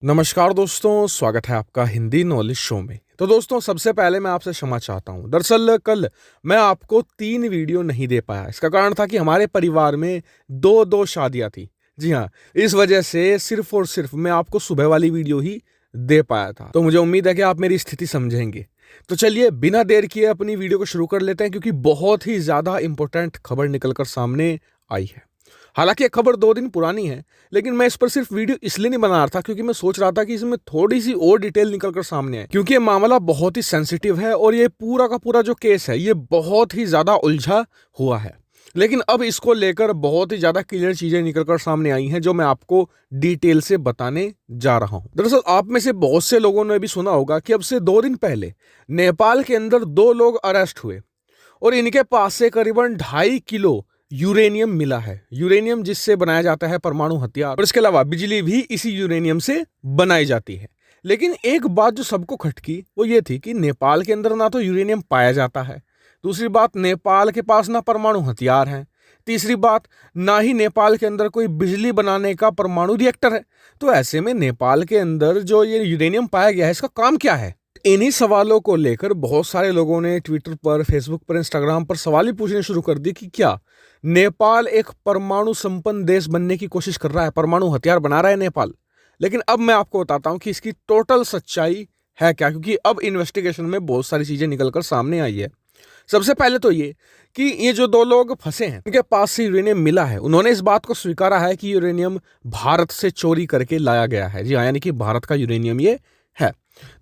नमस्कार दोस्तों, स्वागत है आपका हिंदी नॉलेज शो में। तो दोस्तों, सबसे पहले मैं आपसे क्षमा चाहता हूं। दरअसल कल मैं आपको 3 वीडियो नहीं दे पाया। इसका कारण था कि हमारे परिवार में दो शादियां थी। जी हाँ, इस वजह से सिर्फ और सिर्फ मैं आपको सुबह वाली वीडियो ही दे पाया था। तो मुझे उम्मीद है कि आप मेरी स्थिति समझेंगे। तो चलिए बिना देर किए अपनी वीडियो को शुरू कर लेते हैं, क्योंकि बहुत ही ज़्यादा इंपॉर्टेंट खबर निकलकर सामने आई है। हालांकि ये खबर 2 दिन पुरानी है, लेकिन मैं इस पर सिर्फ वीडियो इसलिए नहीं बना रहा था क्योंकि मैं सोच रहा था कि इसमें थोड़ी सी और डिटेल निकल कर सामने आए, क्योंकि ये मामला बहुत ही सेंसिटिव है और ये पूरा का पूरा जो केस है ये बहुत ही ज़्यादा उलझा हुआ है। लेकिन अब इसको लेकर बहुत ही ज़्यादा क्लियर चीज़ें निकलकर सामने आई हैं, जो मैं आपको डिटेल से बताने जा रहा हूं। दरअसल आप में से बहुत से लोगों ने भी सुना होगा कि अब से 2 दिन पहले नेपाल के अंदर 2 लोग अरेस्ट हुए और इनके पास से करीबन 2.5 किलो यूरेनियम मिला है। यूरेनियम जिससे बनाया जाता है परमाणु हथियार, और इसके अलावा बिजली भी इसी यूरेनियम से बनाई जाती है। लेकिन एक बात जो सबको खटकी वो ये थी कि नेपाल के अंदर ना तो यूरेनियम पाया जाता है, दूसरी बात नेपाल के पास ना परमाणु हथियार है, तीसरी बात ना ही नेपाल के अंदर कोई बिजली बनाने का परमाणु रिएक्टर है। तो ऐसे में नेपाल के अंदर जो ये यूरेनियम पाया गया है, इसका काम क्या है? इन्हीं सवालों को लेकर बहुत सारे लोगों ने ट्विटर पर, फेसबुक पर, इंस्टाग्राम पर सवाल ही पूछने शुरू कर दिए कि क्या नेपाल एक परमाणु संपन्न देश बनने की कोशिश कर रहा है, परमाणु हथियार बना रहा है नेपाल। लेकिन अब मैं आपको बताता हूं कि इसकी टोटल सच्चाई है क्या, क्योंकि अब इन्वेस्टिगेशन में बहुत सारी चीजें निकलकर सामने आई है। सबसे पहले तो ये कि ये जो 2 लोग फंसे हैं, इनके पास से यूरेनियम मिला है। उन्होंने इस बात को स्वीकारा है कि यूरेनियम भारत से चोरी करके लाया गया है। जी हाँ, यानी कि भारत का यूरेनियम ये है।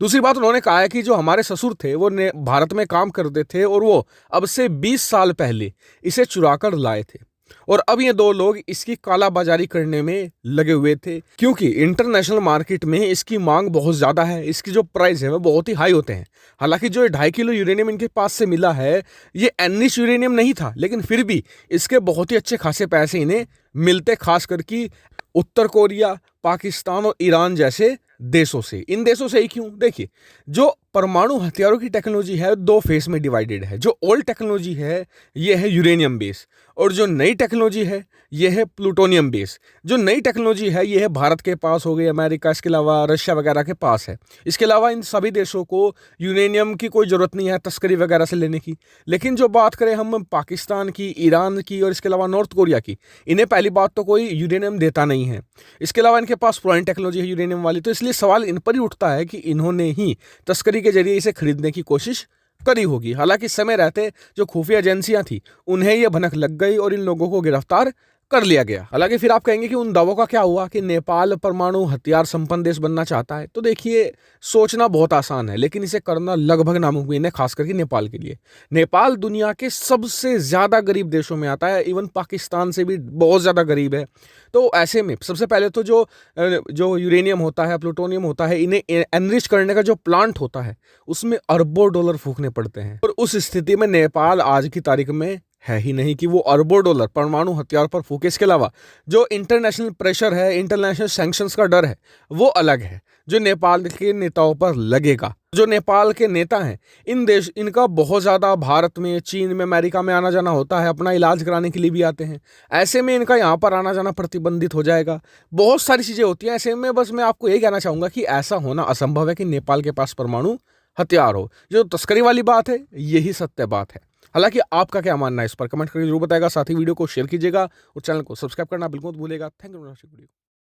दूसरी बात, उन्होंने कहा है कि जो हमारे ससुर थे वो भारत में काम करते थे और वो अब से 20 साल पहले इसे चुरा कर लाए थे, और अब ये 2 लोग इसकी कालाबाजारी करने में लगे हुए थे, क्योंकि इंटरनेशनल मार्केट में इसकी मांग बहुत ज़्यादा है। इसकी जो प्राइस है वो बहुत ही हाई होते हैं। हालांकि जो 2.5 किलो यूरेनियम इनके पास से मिला है ये एनरिच यूरेनियम नहीं था, लेकिन फिर भी इसके बहुत ही अच्छे खासे पैसे इन्हें मिलते, खास करके उत्तर कोरिया, पाकिस्तान और ईरान जैसे देशों से। इन देशों से ही क्यों? देखिए, जो परमाणु हथियारों की टेक्नोलॉजी है 2 फेज में डिवाइडेड है। जो ओल्ड टेक्नोलॉजी है ये है यूरेनियम बेस, और जो नई टेक्नोलॉजी है ये है प्लूटोनियम बेस। जो नई टेक्नोलॉजी है ये है भारत के पास हो गई, अमेरिका, इसके अलावा रशिया वगैरह के पास है। इसके अलावा इन सभी देशों को यूरेनियम की कोई ज़रूरत नहीं है तस्करी वगैरह से लेने की। लेकिन जो बात करें हम पाकिस्तान की, ईरान की और इसके अलावा नॉर्थ कोरिया की, इन्हें पहली बात तो कोई यूरेनियम देता नहीं है। इसके अलावा इनके पास पुरानी टेक्नोलॉजी है यूरेनियम वाली, तो इसलिए सवाल इन पर ही उठता है कि इन्होंने ही तस्करी के जरिए इसे खरीदने की कोशिश करी होगी। हालांकि समय रहते जो खुफिया एजेंसियां थी उन्हें यह भनक लग गई और इन लोगों को गिरफ्तार कर लिया गया। हालांकि फिर आप कहेंगे कि उन दावों का क्या हुआ कि नेपाल परमाणु हथियार संपन्न देश बनना चाहता है। तो देखिए, सोचना बहुत आसान है, लेकिन इसे करना लगभग नामुमकिन है, खास करके नेपाल के लिए। नेपाल दुनिया के सबसे ज्यादा गरीब देशों में आता है, इवन पाकिस्तान से भी बहुत ज्यादा गरीब है। तो ऐसे में सबसे पहले तो जो यूरेनियम होता है, प्लूटोनियम होता है, इन्हें एनरिच करने का जो प्लांट होता है उसमें अरबों डॉलर फूकने पड़ते हैं, और उस स्थिति में नेपाल आज की तारीख में है ही नहीं कि वो अरबों डॉलर परमाणु हथियार पर फूके। इसके अलावा जो इंटरनेशनल प्रेशर है, इंटरनेशनल सैंक्शंस का डर है, वो अलग है जो नेपाल के नेताओं पर लगेगा। जो नेपाल के नेता हैं, इनका बहुत ज़्यादा भारत में, चीन में, अमेरिका में आना जाना होता है, अपना इलाज कराने के लिए भी आते हैं। ऐसे में इनका यहाँ पर आना जाना प्रतिबंधित हो जाएगा। बहुत सारी चीज़ें होती हैं। ऐसे में बस मैं आपको यही कहना चाहूँगा कि ऐसा होना असंभव है कि नेपाल के पास परमाणु हथियार हो। जो तस्करी वाली बात है यही सत्य बात है। हालांकि आपका क्या मानना है इस पर कमेंट करके जरूर बताएगा। साथ ही वीडियो को शेयर कीजिएगा और चैनल को सब्सक्राइब करना बिल्कुल मत भूलिएगा। Thank you.